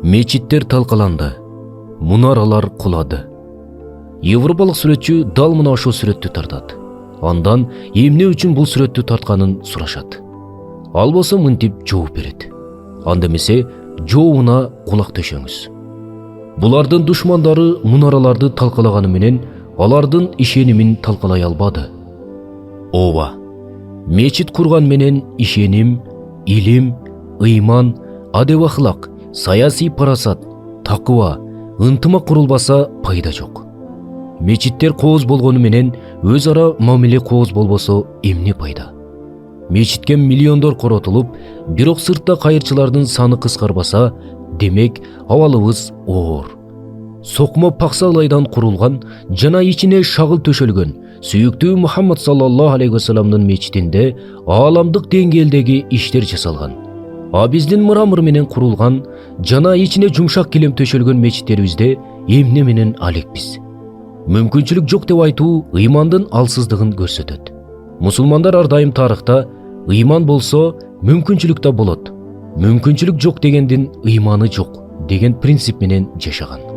Мечиттер талкаланды, мунаралар кулады. Европалык сүрөтчү дал мына ошол сүрөттү тартат. Андан эмне үчүн бул сүрөттү тартканын сурашат. Ал болсо мынтип жооп берет. Анда эмесе жообуна кулак төшөңүз. Булардын душмандары мунараларды талкалаганы менен алардын ишенимин талкалай албады. Ооба, мечит курган менен ишеним, илим, ыйман, адеп-ахлак, саясий парасат, такыба, ынтымак курулбаса пайда жок. Мечиттер кооз болгону менен өз ара мамиле кооз болбосо эмне пайда? Мечитке миллиондор коротулуп, бирок сыртта кайырчылардын саны кыскарбаса, демек абалыбыз оор. Сокмо паксалайдан курулган жана ичине шагыл төшөлгөн сүйүктүү Мухаммад саллаллаху алейхи вассаламдын мечитинде ааламдык деңгээлдеги иштер жасалган. А биздин мрамор менен курулган жана ичине жумшак килем төшөлгөн мечиттерибизде эмне менен алекпиз? Мүмкүнчүлүк жок деп айтуу ыймандын алсыздыгын көрсөтөт. Мусулмандар ар дайым тарыхта ыйман болсо мүмкүнчүлүк да болот, мүмкүнчүлүк жок дегендин ыйманы жок деген принцип менен жашаган.